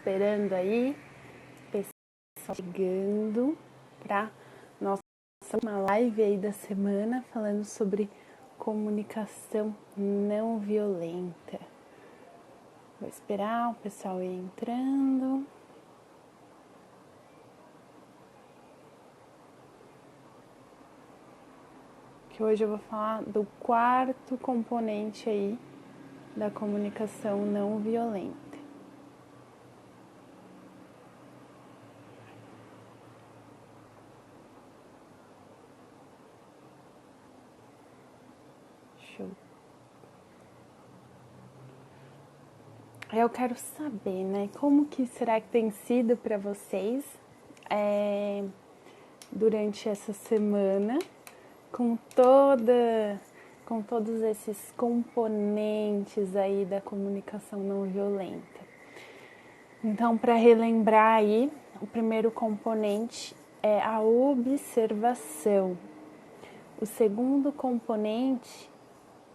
esperando aí, pessoal chegando para nossa última live aí da semana, falando sobre comunicação não violenta. Vou esperar o pessoal ir entrando. Que hoje eu vou falar do quarto componente aí da comunicação não violenta. Eu quero saber, né, como que será que tem sido para vocês durante essa semana, com todos esses componentes aí da comunicação não violenta. Então, para relembrar aí, o primeiro componente é a observação. O segundo componente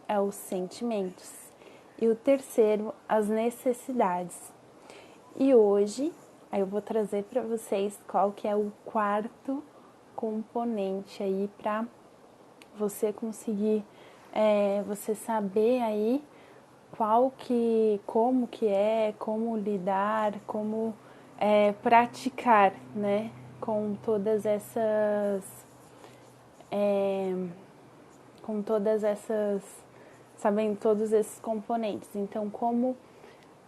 é os sentimentos. E o terceiro, as necessidades. E hoje, eu vou trazer para vocês qual que é o quarto componente aí para você conseguir, você saber aí como lidar, como praticar, né, com todas essas, sabendo todos esses componentes. Então, como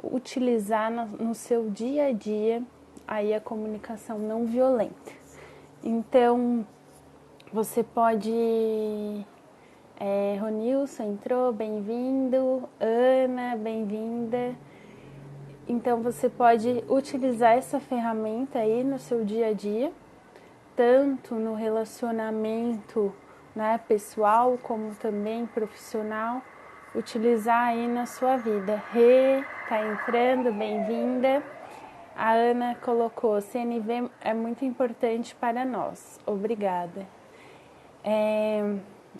utilizar no seu dia a dia aí a comunicação não violenta. Então, você pode... Ronilson entrou, bem-vindo. Ana, bem-vinda. Então, você pode utilizar essa ferramenta aí no seu dia a dia, tanto no relacionamento, né, pessoal, como também profissional, utilizar aí na sua vida. Rê, tá entrando, bem-vinda. A Ana colocou, CNV é muito importante para nós. Obrigada.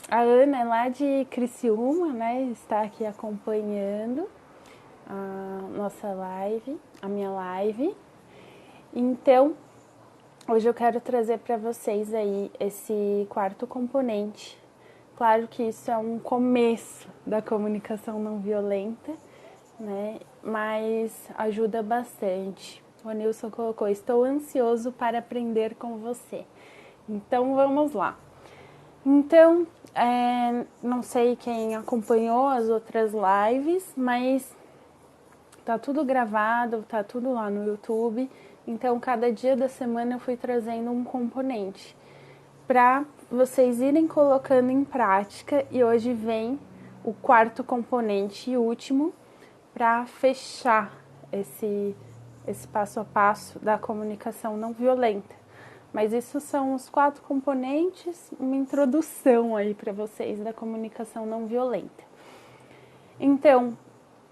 A Ana é lá de Criciúma, né, está aqui acompanhando a nossa live, a minha live. Então, hoje eu quero trazer para vocês aí esse quarto componente. Claro que isso é um começo da comunicação não violenta, né? Mas ajuda bastante. O Nilson colocou, estou ansioso para aprender com você. Então, vamos lá. Então, não sei quem acompanhou as outras lives, mas tá tudo gravado, tá tudo lá no YouTube. Então, cada dia da semana eu fui trazendo um componente para vocês irem colocando em prática. E hoje vem o quarto componente e último para fechar esse passo a passo da comunicação não violenta. Mas isso são os 4 componentes, uma introdução aí para vocês da comunicação não violenta. Então,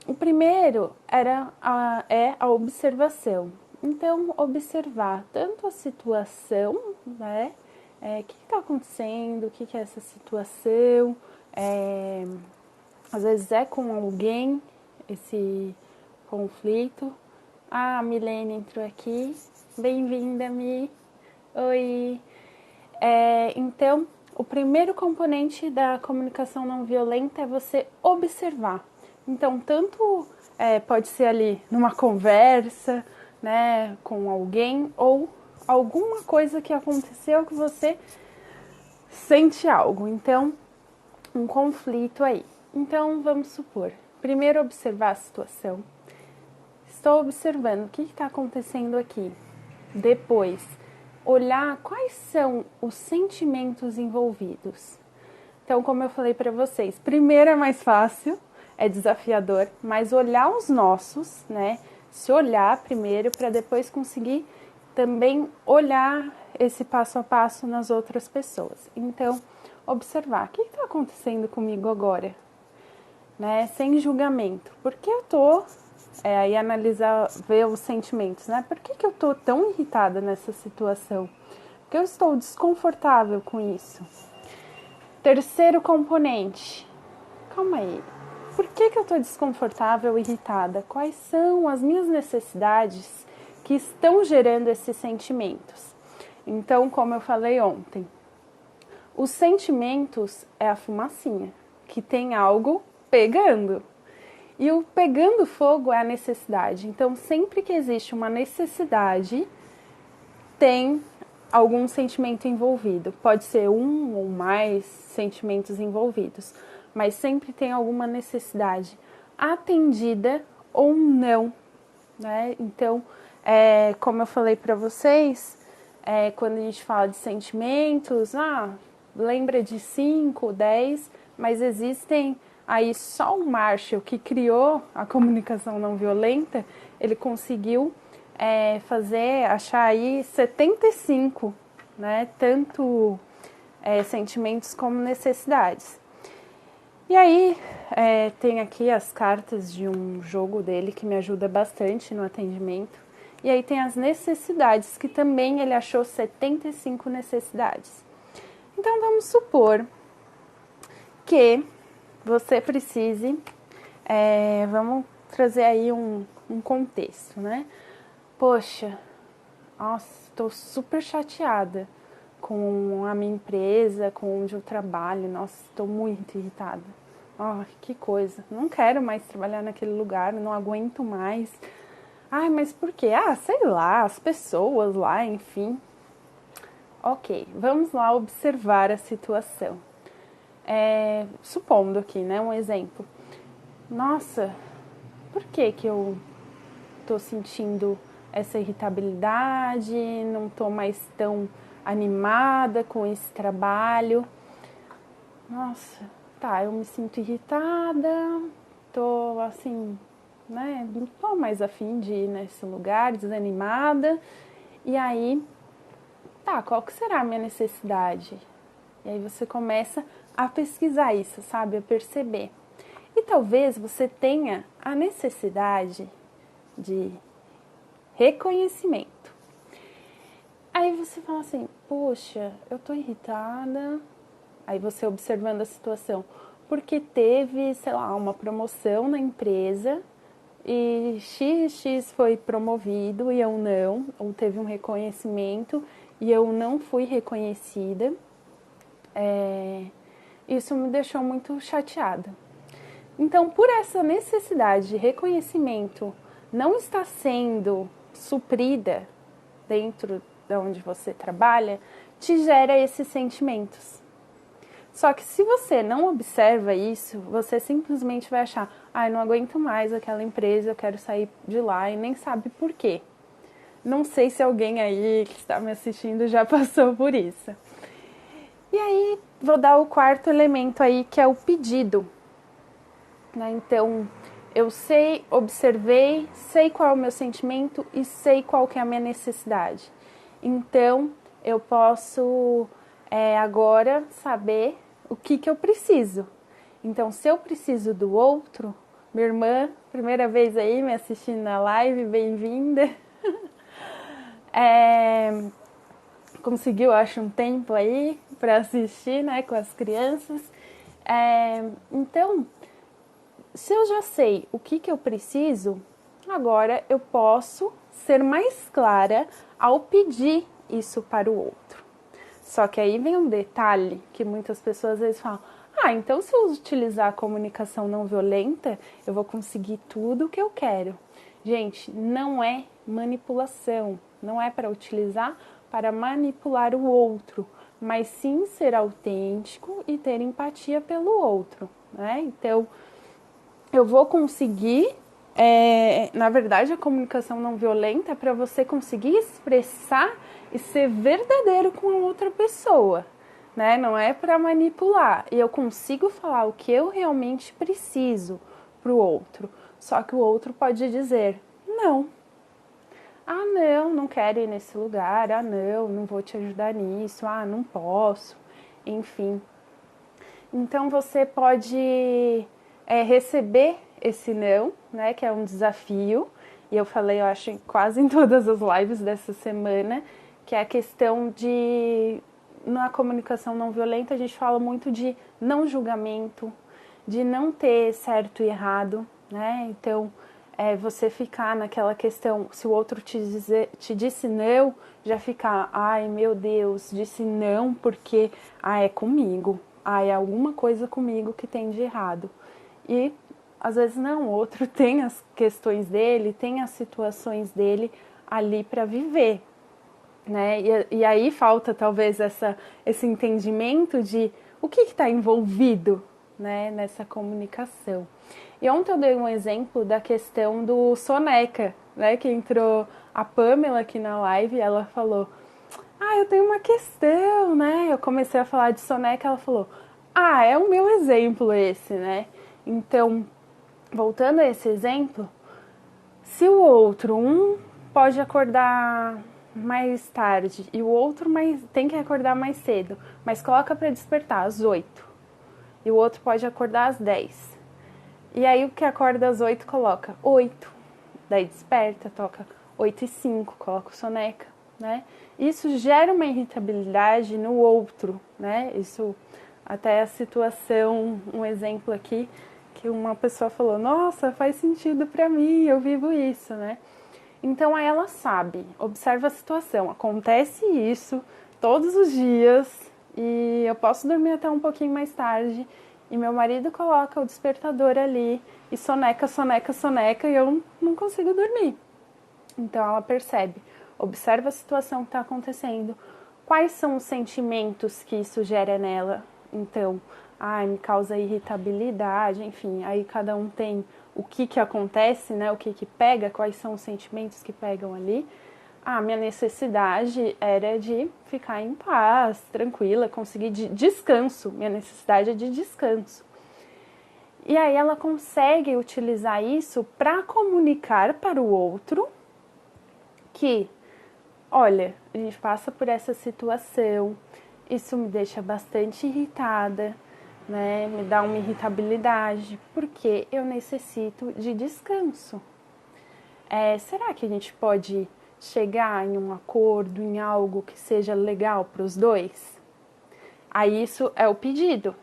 o primeiro é a observação. Então, observar tanto a situação, né? O que está acontecendo, o que é essa situação, às vezes é com alguém esse conflito. A Milene entrou aqui, bem-vinda, Mi. Oi. Então, o primeiro componente da comunicação não violenta é você observar. Então, tanto pode ser ali numa conversa, né, com alguém, ou alguma coisa que aconteceu que você sente algo. Então, um conflito aí. Então, vamos supor, primeiro observar a situação. Estou observando o que está acontecendo aqui. Depois, olhar quais são os sentimentos envolvidos. Então, como eu falei para vocês, primeiro é mais fácil, é desafiador, mas olhar os nossos, né? Se olhar primeiro para depois conseguir também olhar esse passo a passo nas outras pessoas. Então, observar o que está acontecendo comigo agora, né? Sem julgamento. Por que eu tô aí analisar, ver os sentimentos, né? Por que eu tô tão irritada nessa situação? Porque eu estou desconfortável com isso. Terceiro componente. Calma aí. Por que eu tô desconfortável e irritada? Quais são as minhas necessidades que estão gerando esses sentimentos. Então, como eu falei ontem, os sentimentos é a fumacinha, que tem algo pegando. E o pegando fogo é a necessidade. Então, sempre que existe uma necessidade, tem algum sentimento envolvido. Pode ser um ou mais sentimentos envolvidos, mas sempre tem alguma necessidade atendida ou não, né? Então, como eu falei para vocês, quando a gente fala de sentimentos, lembra de 5, 10, mas existem aí só o Marshall, que criou a comunicação não violenta, ele conseguiu achar aí 75, né? Tanto sentimentos como necessidades. E aí, tem aqui as cartas de um jogo dele que me ajuda bastante no atendimento. E aí tem as necessidades, que também ele achou 75 necessidades. Então, vamos supor que você precise, vamos trazer aí um contexto, né? Poxa, nossa, estou super chateada com a minha empresa, com onde eu trabalho. Nossa, estou muito irritada. Que coisa. Não quero mais trabalhar naquele lugar, não aguento mais. Ai, mas por quê? Sei lá, as pessoas lá, enfim. Ok, vamos lá observar a situação. Supondo aqui, né, um exemplo. Nossa, por que eu tô sentindo essa irritabilidade, não tô mais tão animada com esse trabalho? Nossa, tá, eu me sinto irritada, tô assim, né, não tô mais afim de ir nesse lugar, desanimada. E aí, tá, qual que será a minha necessidade? E aí você começa a pesquisar isso, sabe, a perceber. E talvez você tenha a necessidade de reconhecimento. Aí você fala assim, poxa, eu tô irritada. Aí você observando a situação, porque teve, sei lá, uma promoção na empresa e XX foi promovido e eu não, ou teve um reconhecimento e eu não fui reconhecida. Isso me deixou muito chateada. Então, por essa necessidade de reconhecimento não estar sendo suprida dentro de onde você trabalha, te gera esses sentimentos. Só que se você não observa isso, você simplesmente vai achar, não aguento mais aquela empresa, eu quero sair de lá, e nem sabe por quê. Não sei se alguém aí que está me assistindo já passou por isso. E aí, vou dar o quarto elemento aí, que é o pedido. Então, eu observei, sei qual é o meu sentimento e sei qual que é a minha necessidade. Então, eu posso agora saber o que eu preciso. Então, se eu preciso do outro, minha irmã, primeira vez aí me assistindo na live, bem-vinda. Conseguiu, acho, um tempo aí para assistir, né, com as crianças. Então, se eu já sei o que eu preciso, agora eu posso ser mais clara ao pedir isso para o outro. Só que aí vem um detalhe que muitas pessoas às vezes falam, então se eu utilizar a comunicação não violenta, eu vou conseguir tudo o que eu quero. Gente, não é manipulação, não é para utilizar para manipular o outro, mas sim ser autêntico e ter empatia pelo outro, né? Então, eu vou conseguir, na verdade, a comunicação não violenta é para você conseguir expressar e ser verdadeiro com a outra pessoa, né? Não é para manipular. E eu consigo falar o que eu realmente preciso para o outro. Só que o outro pode dizer, não. Não quero ir nesse lugar. Não vou te ajudar nisso. Não posso. Enfim. Então, você pode receber esse não, né? Que é um desafio. E eu falei, eu acho, quase em todas as lives dessa semana, que é a questão de, na comunicação não violenta, a gente fala muito de não julgamento, de não ter certo e errado, né? Então, você ficar naquela questão, se o outro te disse não, já ficar, ai meu Deus, disse não porque, é comigo, é alguma coisa comigo que tem de errado. E às vezes não, o outro tem as questões dele, tem as situações dele ali para viver, né? E aí falta talvez esse entendimento de o que está envolvido, né, nessa comunicação. E ontem eu dei um exemplo da questão do soneca, né, que entrou a Pamela aqui na live e ela falou, eu tenho uma questão, né? Eu comecei a falar de soneca, ela falou, é o meu exemplo esse, né? Então, voltando a esse exemplo, se o outro, um pode acordar mais tarde e o outro tem que acordar mais cedo, mas coloca para despertar às 8 e o outro pode acordar às 10. E aí o que acorda às 8 coloca 8, daí desperta, toca 8:05, coloca o soneca, né? Isso gera uma irritabilidade no outro, né? Isso até a situação, um exemplo aqui, que uma pessoa falou, nossa, faz sentido para mim, eu vivo isso, né? Então aí ela sabe, observa a situação, acontece isso todos os dias e eu posso dormir até um pouquinho mais tarde e meu marido coloca o despertador ali e soneca, soneca, soneca e eu não consigo dormir. Então ela percebe, observa a situação que está acontecendo, quais são os sentimentos que isso gera nela. Então, me causa irritabilidade, enfim, aí cada um tem o que acontece, né? O que pega, quais são os sentimentos que pegam ali. Minha necessidade era de ficar em paz, tranquila, conseguir descanso. Minha necessidade é de descanso. E aí ela consegue utilizar isso para comunicar para o outro que, olha, a gente passa por essa situação, isso me deixa bastante irritada, né? Me dá uma irritabilidade, porque eu necessito de descanso. Será que a gente pode chegar em um acordo, em algo que seja legal para os dois? Aí isso é o pedido,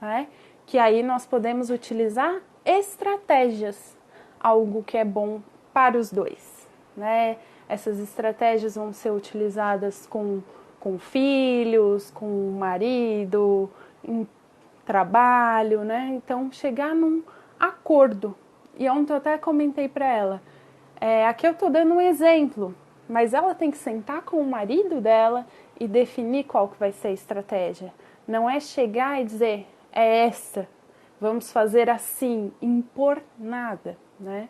né? Que aí nós podemos utilizar estratégias, algo que é bom para os dois, né? Essas estratégias vão ser utilizadas com filhos, com o marido, em trabalho, né? Então, chegar num acordo. E ontem eu até comentei para ela, aqui eu estou dando um exemplo, mas ela tem que sentar com o marido dela e definir qual que vai ser a estratégia. Não é chegar e dizer, é essa, vamos fazer assim, impor nada, né?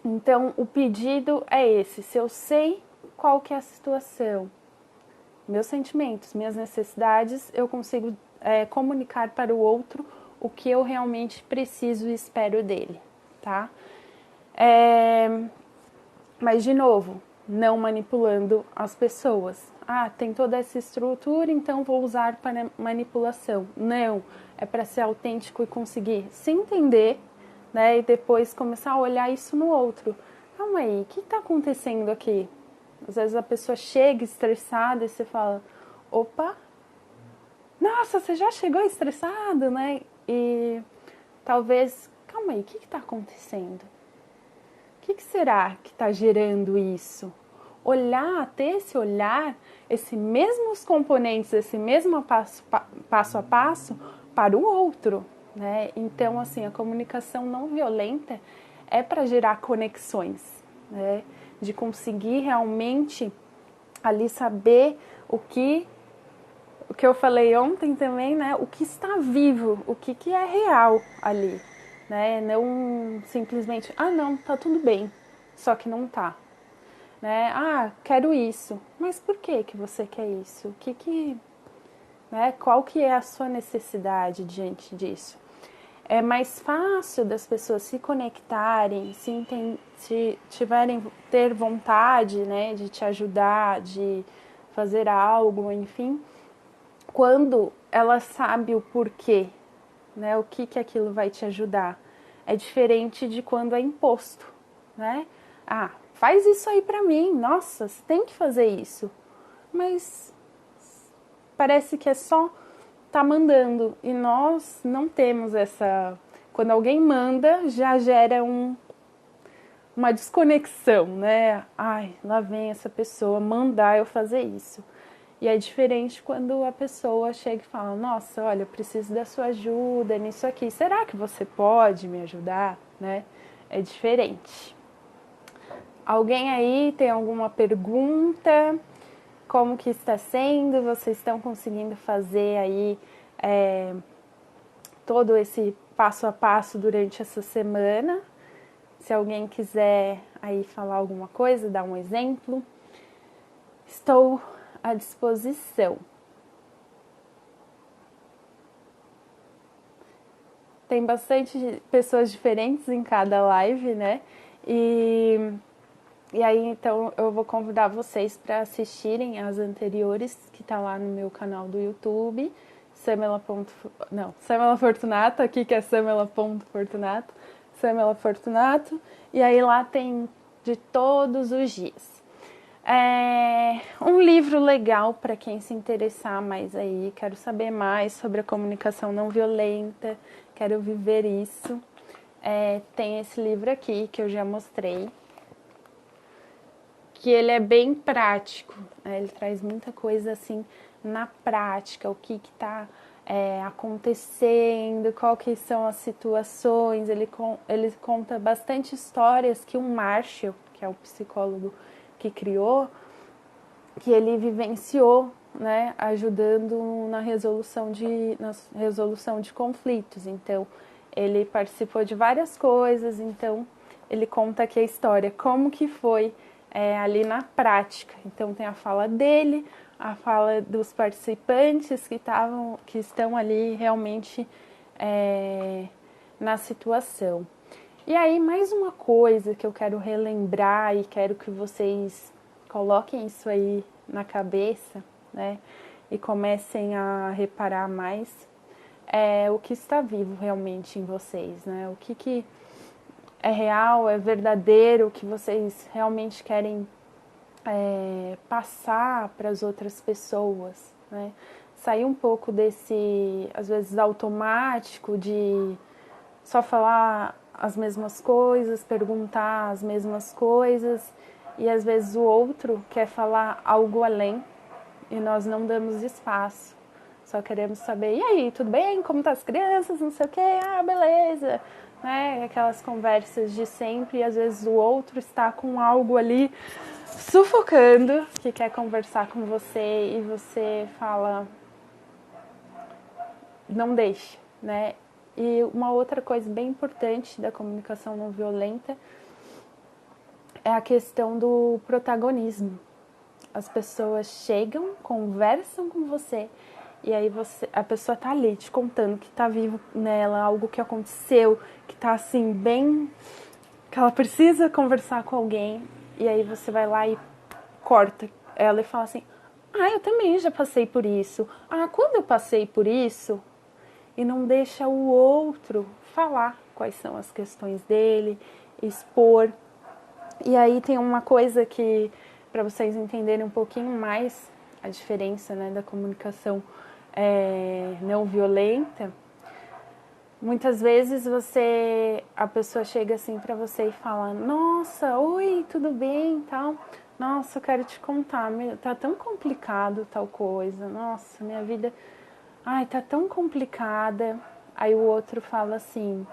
Então, o pedido é esse, se eu sei qual que é a situação, meus sentimentos, minhas necessidades, eu consigo comunicar para o outro o que eu realmente preciso e espero dele, tá? Mas, de novo, não manipulando as pessoas. Tem toda essa estrutura, então vou usar para manipulação. Não, é para ser autêntico e conseguir se entender, né? E depois começar a olhar isso no outro. Calma aí, o que está acontecendo aqui? Às vezes a pessoa chega estressada e você fala, opa, nossa, você já chegou estressado, né? E talvez, calma aí, o que está acontecendo? O que será que está gerando isso? Olhar, ter esse olhar, esses mesmos componentes, esse mesmo passo a passo para o outro, né? Então, assim, a comunicação não violenta é para gerar conexões, né? De conseguir realmente ali saber o que eu falei ontem também, né? O que está vivo, o que é real ali, né? Não simplesmente, não, tá tudo bem, só que não tá, né? Quero isso, mas por que você quer isso? Né? Qual que é a sua necessidade diante disso? É mais fácil das pessoas se conectarem, se ter vontade, né, de te ajudar, de fazer algo, enfim, quando ela sabe o porquê, né, o que aquilo vai te ajudar. É diferente de quando é imposto, né? Faz isso aí pra mim, nossa, você tem que fazer isso. Mas parece que é só tá mandando e nós não temos essa. Quando alguém manda, já gera uma desconexão, né? Ai, lá vem essa pessoa mandar eu fazer isso. E é diferente quando a pessoa chega e fala, nossa, olha, eu preciso da sua ajuda nisso aqui. Será que você pode me ajudar, né? É diferente. Alguém aí tem alguma pergunta? Como que está sendo? Vocês estão conseguindo fazer aí todo esse passo a passo durante essa semana? Se alguém quiser aí falar alguma coisa, dar um exemplo, estou à disposição. Tem bastante pessoas diferentes em cada live, né? E aí, então, eu vou convidar vocês para assistirem as anteriores, que tá lá no meu canal do YouTube, Samela Fortunato, aqui que é Samela.fortunato, Samela Fortunato, e aí lá tem de todos os dias. É um livro legal para quem se interessar mais aí, quero saber mais sobre a comunicação não violenta, quero viver isso. Tem esse livro aqui que eu já mostrei, que ele é bem prático, né? Ele traz muita coisa assim na prática, o que está acontecendo, qual que são as situações, ele conta bastante histórias que o Marshall, que é o psicólogo que criou, que ele vivenciou, né, ajudando na resolução de conflitos. Então, ele participou de várias coisas, então ele conta aqui a história, como que foi ali na prática. Então tem a fala dele, a fala dos participantes que estão ali realmente na situação. E aí, mais uma coisa que eu quero relembrar e quero que vocês coloquem isso aí na cabeça, né? E comecem a reparar mais o que está vivo realmente em vocês, né? O que é real, é verdadeiro, o que vocês realmente querem passar para as outras pessoas, né? Sair um pouco desse, às vezes, automático de só falar as mesmas coisas, perguntar as mesmas coisas, e às vezes o outro quer falar algo além e nós não damos espaço. Só queremos saber, e aí, tudo bem? Como tá as crianças? Não sei o quê, beleza. Né? Aquelas conversas de sempre, e às vezes o outro está com algo ali sufocando, que quer conversar com você, e você fala, não deixe, né? E uma outra coisa bem importante da comunicação não violenta é a questão do protagonismo. As pessoas chegam, conversam com você, e aí a pessoa tá ali te contando que tá vivo nela, algo que aconteceu, que tá assim bem, que ela precisa conversar com alguém, e aí você vai lá e corta ela e fala assim, eu também já passei por isso. Quando eu passei por isso, e não deixa o outro falar quais são as questões dele, expor. E aí tem uma coisa que, para vocês entenderem um pouquinho mais a diferença, né, da comunicação não violenta, muitas vezes a pessoa chega assim para você e fala, nossa, oi, tudo bem, tal, nossa, eu quero te contar, tá tão complicado tal coisa, nossa, minha vida, tá tão complicada. Aí o outro fala assim,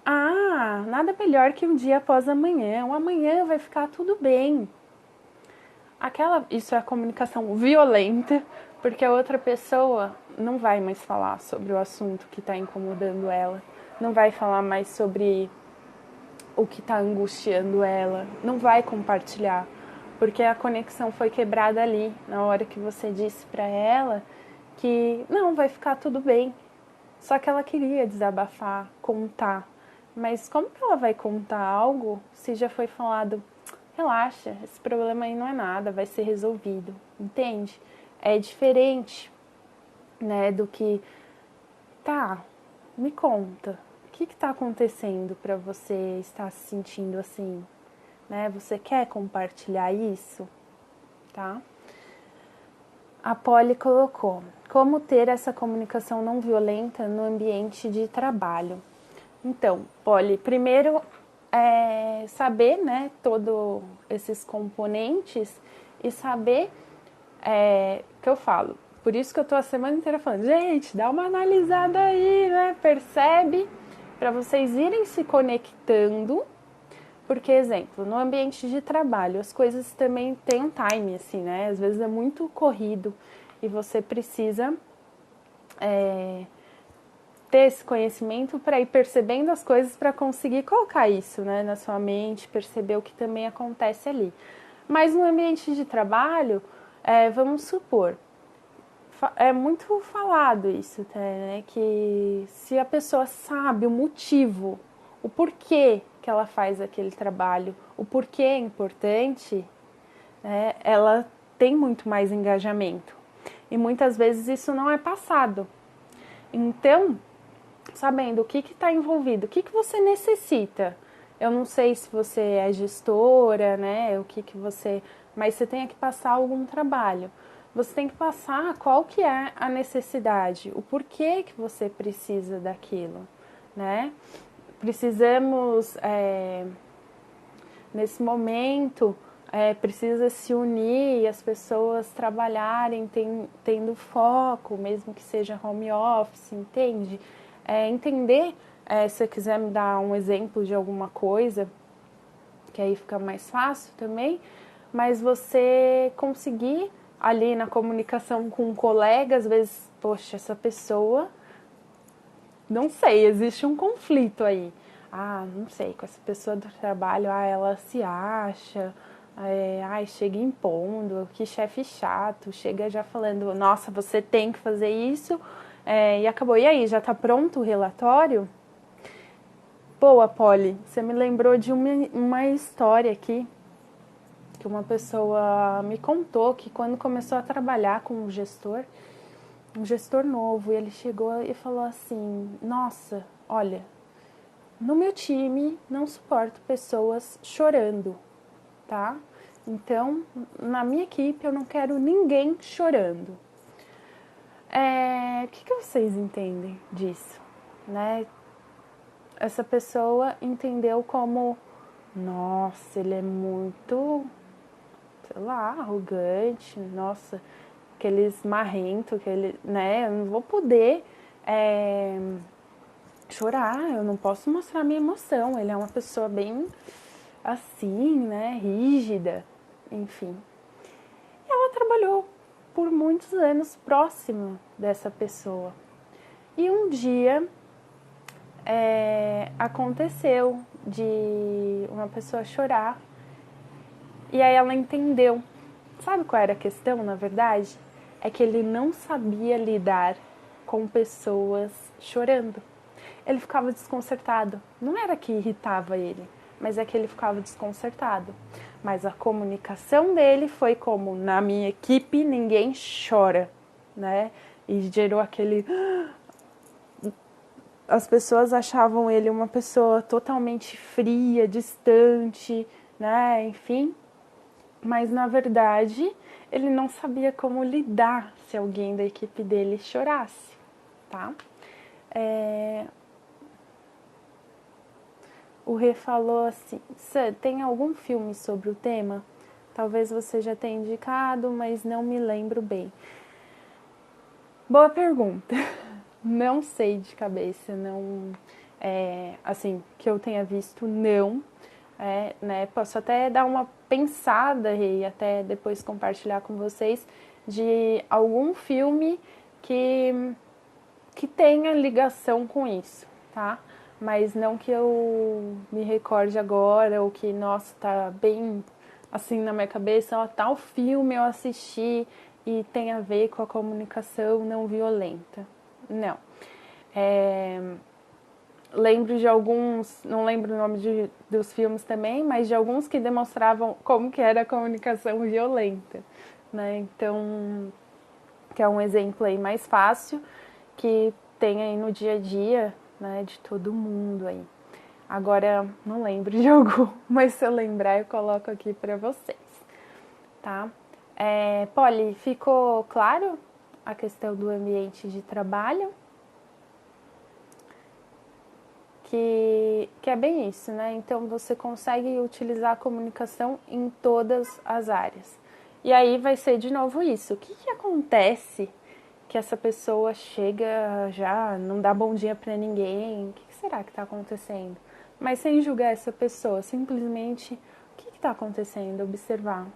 nada melhor que um dia após amanhã, o amanhã vai ficar tudo bem. Isso é a comunicação violenta, porque a outra pessoa não vai mais falar sobre o assunto que está incomodando ela, não vai falar mais sobre o que está angustiando ela, não vai compartilhar, porque a conexão foi quebrada ali, na hora que você disse para ela que não, vai ficar tudo bem. Só que ela queria desabafar, contar. Mas como que ela vai contar algo se já foi falado, relaxa, esse problema aí não é nada, vai ser resolvido, entende? É diferente, né, do que, me conta, o que está acontecendo para você estar se sentindo assim, né? Você quer compartilhar isso, tá? A Polly colocou, como ter essa comunicação não violenta no ambiente de trabalho? Então, Polly, primeiro saber, né, todos esses componentes e saber que eu falo. Por isso que eu tô a semana inteira falando, gente, dá uma analisada aí, né? Percebe, para vocês irem se conectando. Porque, exemplo, no ambiente de trabalho, as coisas também têm um time, assim, né? Às vezes é muito corrido e você precisa ter esse conhecimento para ir percebendo as coisas para conseguir colocar isso, né, na sua mente, perceber o que também acontece ali. Mas no ambiente de trabalho, vamos supor, é muito falado isso, né, que se a pessoa sabe o motivo, o porquê que ela faz aquele trabalho, o porquê é importante, né, ela tem muito mais engajamento. E muitas vezes isso não é passado. Então, sabendo o que está envolvido, o que você necessita. Eu não sei se você é gestora, né? O que você. Mas você tem que passar algum trabalho. Você tem que passar qual que é a necessidade, o porquê que você precisa daquilo, né? Precisamos, nesse momento, precisa se unir e as pessoas trabalharem tendo foco, mesmo que seja home office, entende? Entender, se você quiser me dar um exemplo de alguma coisa, que aí fica mais fácil também, mas você conseguir ali na comunicação com um colega, às vezes, poxa, essa pessoa, não sei, existe um conflito aí. Ah, não sei, com essa pessoa do trabalho, ela se acha, chega impondo, que chefe chato, chega já falando, nossa, você tem que fazer isso, e acabou. E aí, já tá pronto o relatório? Boa, Polly, você me lembrou de uma história aqui, que uma pessoa me contou que quando começou a trabalhar com um gestor novo, e ele chegou e falou assim, nossa, olha, no meu time não suporto pessoas chorando, tá? Então, na minha equipe eu não quero ninguém chorando. O que vocês entendem disso, né? Essa pessoa entendeu como, nossa, ele é muito, sei lá, arrogante, nossa, aqueles marrentos, né? Eu não vou poder chorar, eu não posso mostrar minha emoção. Ele é uma pessoa bem assim, né? Rígida, enfim. E ela trabalhou por muitos anos próximo dessa pessoa. E um dia aconteceu de uma pessoa chorar e aí ela entendeu. Sabe qual era a questão, na verdade? É que ele não sabia lidar com pessoas chorando. Ele ficava desconcertado. Não era que irritava ele, mas é que ele ficava desconcertado. Mas a comunicação dele foi como, na minha equipe ninguém chora, né? E gerou aquele... As pessoas achavam ele uma pessoa totalmente fria, distante, né? Enfim. Mas, na verdade, ele não sabia como lidar se alguém da equipe dele chorasse, tá? O Rê falou assim, tem algum filme sobre o tema? Talvez você já tenha indicado, mas não me lembro bem. Boa pergunta. Não sei de cabeça, não... assim, que eu tenha visto, não. Né? Posso até dar uma pensada e até depois compartilhar com vocês de algum filme que tenha ligação com isso, tá? Mas não que eu me recorde agora ou que, nossa, tá bem assim na minha cabeça, ó, tal filme eu assisti e tem a ver com a comunicação não violenta. Não. Lembro de alguns, não lembro o nome dos filmes também, mas de alguns que demonstravam como que era a comunicação violenta, né? Então, que é um exemplo aí mais fácil, que tem aí no dia a dia, né, de todo mundo aí. Agora, não lembro de algum, mas se eu lembrar eu coloco aqui para vocês, tá? Polly, ficou claro a questão do ambiente de trabalho? que é bem isso, né? Então você consegue utilizar a comunicação em todas as áreas. E aí vai ser de novo isso. O que acontece que essa pessoa chega já, não dá bom dia para ninguém? O que será que está acontecendo? Mas sem julgar essa pessoa, simplesmente o que está acontecendo? Observar.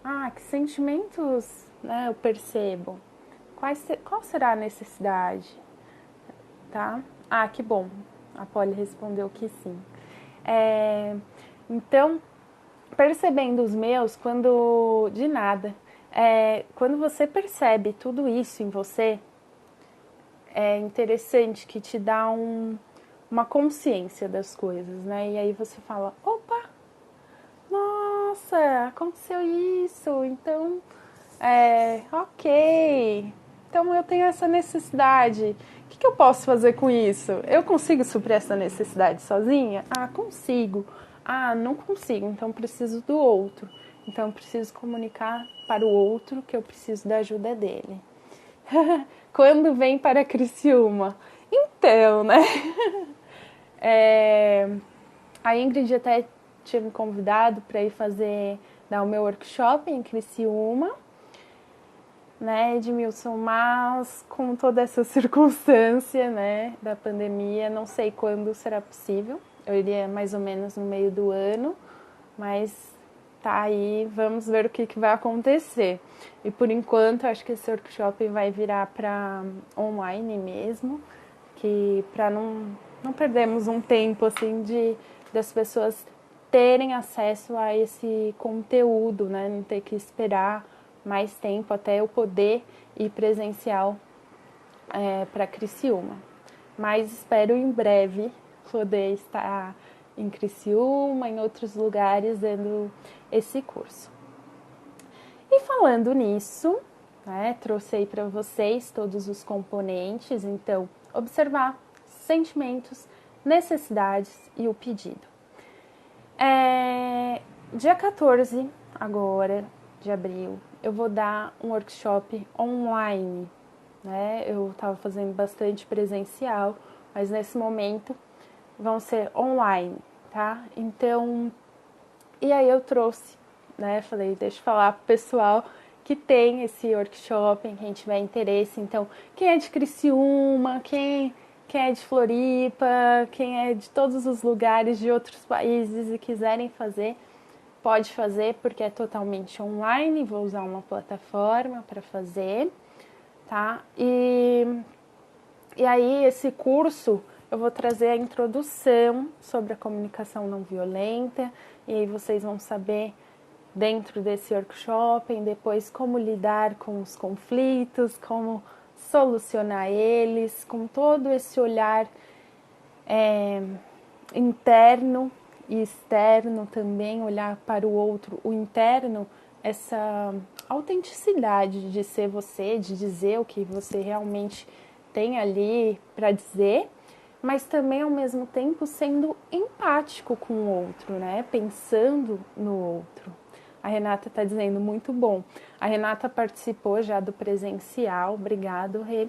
Ah, que sentimentos, né, eu percebo? Qual será a necessidade? Tá? Ah, que bom. A Polly respondeu que sim. Então, percebendo os meus, quando de nada, quando você percebe tudo isso em você, é interessante que te dá uma consciência das coisas, né? E aí você fala, opa, nossa, aconteceu isso, então, ok, então eu tenho essa necessidade, o que eu posso fazer com isso? Eu consigo suprir essa necessidade sozinha? Ah, consigo. Ah, não consigo, então preciso do outro. Então preciso comunicar para o outro que eu preciso da ajuda dele. Quando vem para Criciúma? Então, né? A Ingrid até tinha me convidado para ir dar o meu workshop em Criciúma, né, Edmilson, mas com toda essa circunstância, né, da pandemia, não sei quando será possível. Eu iria mais ou menos no meio do ano, mas tá aí, vamos ver o que vai acontecer. E por enquanto, acho que esse workshop vai virar para online mesmo, que para não perdermos um tempo assim das pessoas terem acesso a esse conteúdo, né, não ter que esperar mais tempo até eu poder ir presencial para Criciúma. Mas espero em breve poder estar em Criciúma, em outros lugares, dando esse curso. E falando nisso, né, trouxe aí para vocês todos os componentes, então, observar sentimentos, necessidades e o pedido. Dia 14 agora, de abril, eu vou dar um workshop online, né? Eu estava fazendo bastante presencial, mas nesse momento vão ser online, tá? Então, e aí eu trouxe, né? Falei, deixa eu falar pro pessoal que tem esse workshop, quem tiver interesse. Então, quem é de Criciúma, quem é de Floripa, quem é de todos os lugares de outros países e quiserem fazer, pode fazer, porque é totalmente online, vou usar uma plataforma para fazer, tá? E aí, esse curso, eu vou trazer a introdução sobre a comunicação não violenta, e aí vocês vão saber, dentro desse workshop, depois como lidar com os conflitos, como solucionar eles, com todo esse olhar interno e externo também, olhar para o outro, o interno, essa autenticidade de ser você, de dizer o que você realmente tem ali para dizer, mas também ao mesmo tempo sendo empático com o outro, né? Pensando no outro. A Renata está dizendo muito bom. A Renata participou já do presencial, obrigado, Rê.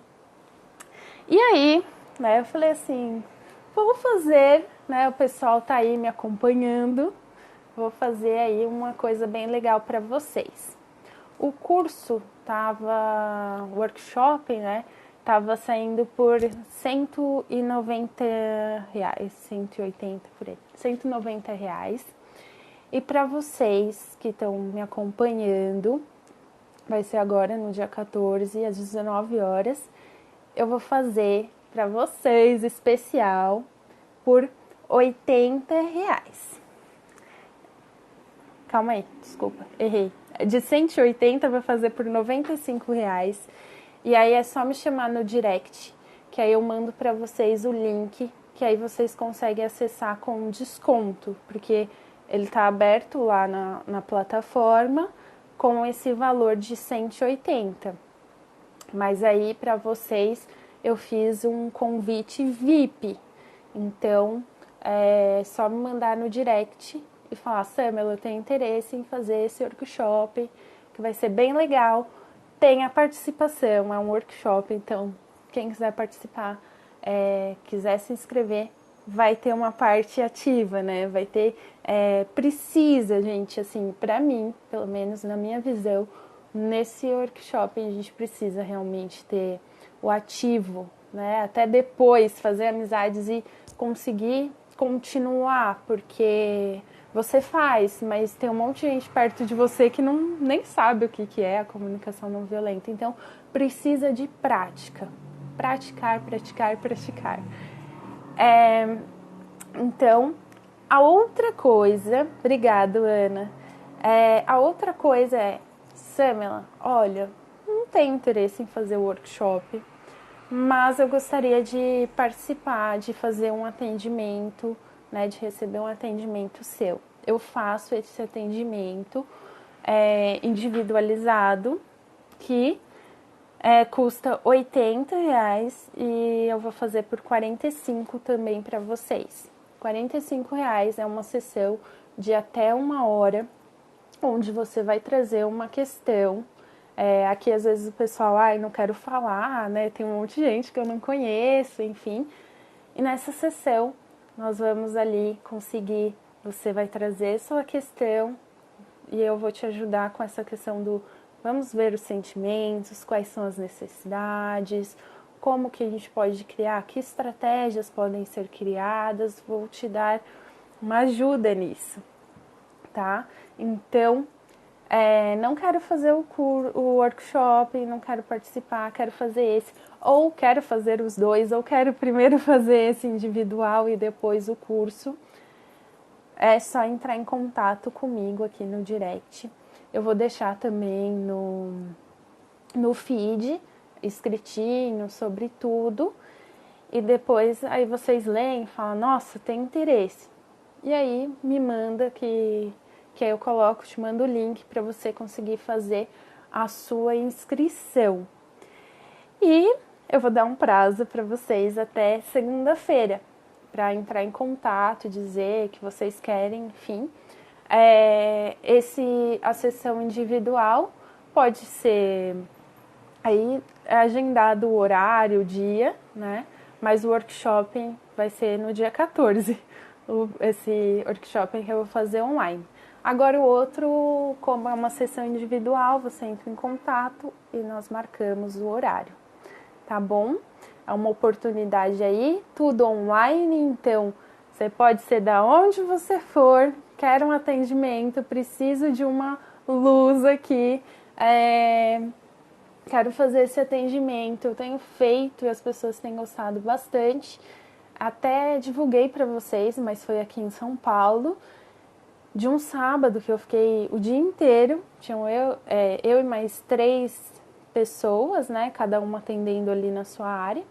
E aí, né, eu falei assim, vou fazer, né, o pessoal tá aí me acompanhando, vou fazer aí uma coisa bem legal para vocês. O curso tava, workshop, né, tava saindo por R$ 190, 180 por aí, R$ 190. E para vocês que estão me acompanhando, vai ser agora no dia 14, às 19 horas, eu vou fazer para vocês especial por R$ 80. Calma aí, desculpa, errei. De 180 eu vou fazer por R$ 95. E aí é só me chamar no direct, que aí eu mando para vocês o link, que aí vocês conseguem acessar com desconto, porque ele tá aberto lá na plataforma com esse valor de 180. Mas aí para vocês eu fiz um convite VIP. Então é só me mandar no direct e falar, Samela, eu tenho interesse em fazer esse workshop, que vai ser bem legal. Tem a participação, é um workshop, então quem quiser participar, quiser se inscrever, vai ter uma parte ativa, né? Vai ter, precisa, gente, assim, pra mim, pelo menos na minha visão, nesse workshop a gente precisa realmente ter o ativo, né? Até depois fazer amizades e conseguir continuar, porque você faz, mas tem um monte de gente perto de você que não, nem sabe o que é a comunicação não violenta. Então, precisa de prática. Praticar, praticar, praticar. Então, a outra coisa, obrigado, Ana. A outra coisa é, Samela, olha, não tenho interesse em fazer o workshop, mas eu gostaria de participar, de fazer um atendimento, né, de receber um atendimento seu. Eu faço esse atendimento individualizado, que custa R$ 80 e eu vou fazer por 45 também para vocês. R$ 45 é uma sessão de até 1 hora, onde você vai trazer uma questão. Aqui às vezes o pessoal, não quero falar, né? Tem um monte de gente que eu não conheço, enfim. E nessa sessão nós vamos ali conseguir, você vai trazer sua questão e eu vou te ajudar com essa questão do vamos ver os sentimentos, quais são as necessidades, como que a gente pode criar, que estratégias podem ser criadas, vou te dar uma ajuda nisso, tá? Então, não quero fazer o workshop, não quero participar, quero fazer esse, ou quero fazer os dois, ou quero primeiro fazer esse individual e depois o curso. É só entrar em contato comigo aqui no direct. Eu vou deixar também no feed, escritinho sobre tudo. E depois aí vocês leem e falam, nossa, tem interesse. E aí me manda que aí eu coloco, te mando o link para você conseguir fazer a sua inscrição. E eu vou dar um prazo para vocês até segunda-feira para entrar em contato, dizer que vocês querem, enfim. A sessão individual pode ser aí agendado o horário, o dia, né? Mas o workshop vai ser no dia 14. Esse workshop que eu vou fazer online. Agora o outro, como é uma sessão individual, você entra em contato e nós marcamos o horário, tá bom? É uma oportunidade aí, tudo online, então você pode ser da onde você for, quer um atendimento, preciso de uma luz aqui, quero fazer esse atendimento, eu tenho feito e as pessoas têm gostado bastante. Até divulguei para vocês, mas foi aqui em São Paulo, de um sábado que eu fiquei o dia inteiro, tinham eu e mais 3 pessoas, né, cada uma atendendo ali na sua área.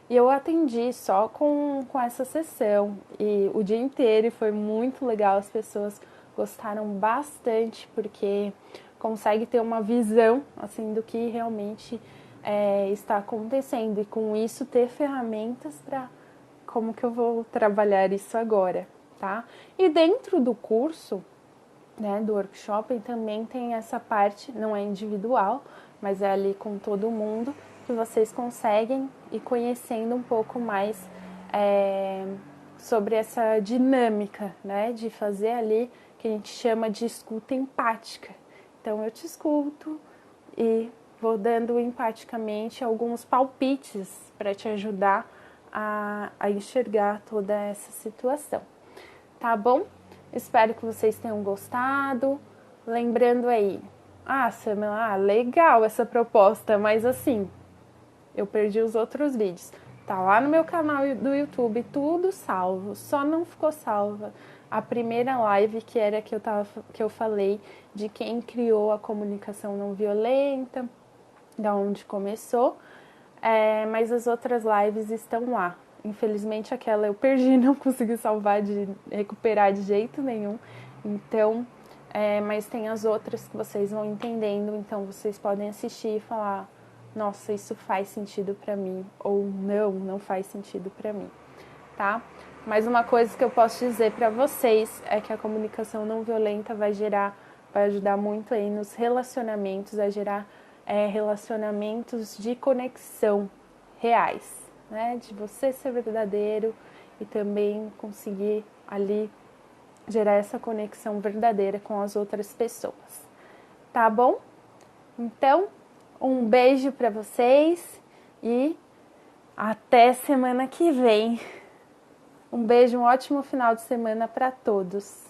E eu atendi só com essa sessão e o dia inteiro e foi muito legal, as pessoas gostaram bastante porque consegue ter uma visão assim do que realmente está acontecendo e com isso ter ferramentas para como que eu vou trabalhar isso agora, tá? E dentro do curso, né, do workshop também tem essa parte, não é individual, mas é ali com todo mundo, que vocês conseguem ir conhecendo um pouco mais sobre essa dinâmica, né, de fazer ali que a gente chama de escuta empática. Então eu te escuto e vou dando empaticamente alguns palpites para te ajudar a enxergar toda essa situação. Tá bom? Espero que vocês tenham gostado. Lembrando aí, Samela, legal essa proposta, mas assim, eu perdi os outros vídeos. Tá lá no meu canal do YouTube, tudo salvo, só não ficou salva a primeira live que era que eu falei de quem criou a comunicação não violenta, da onde começou, mas as outras lives estão lá. Infelizmente aquela eu perdi, não consegui salvar, de recuperar de jeito nenhum. Então, mas tem as outras que vocês vão entendendo, então vocês podem assistir e falar, nossa, isso faz sentido pra mim, ou não faz sentido pra mim, tá? Mas uma coisa que eu posso dizer pra vocês é que a comunicação não violenta vai ajudar muito aí nos relacionamentos, a gerar relacionamentos de conexão reais, né? De você ser verdadeiro e também conseguir ali gerar essa conexão verdadeira com as outras pessoas. Tá bom? Então, um beijo para vocês e até semana que vem. Um beijo, um ótimo final de semana para todos.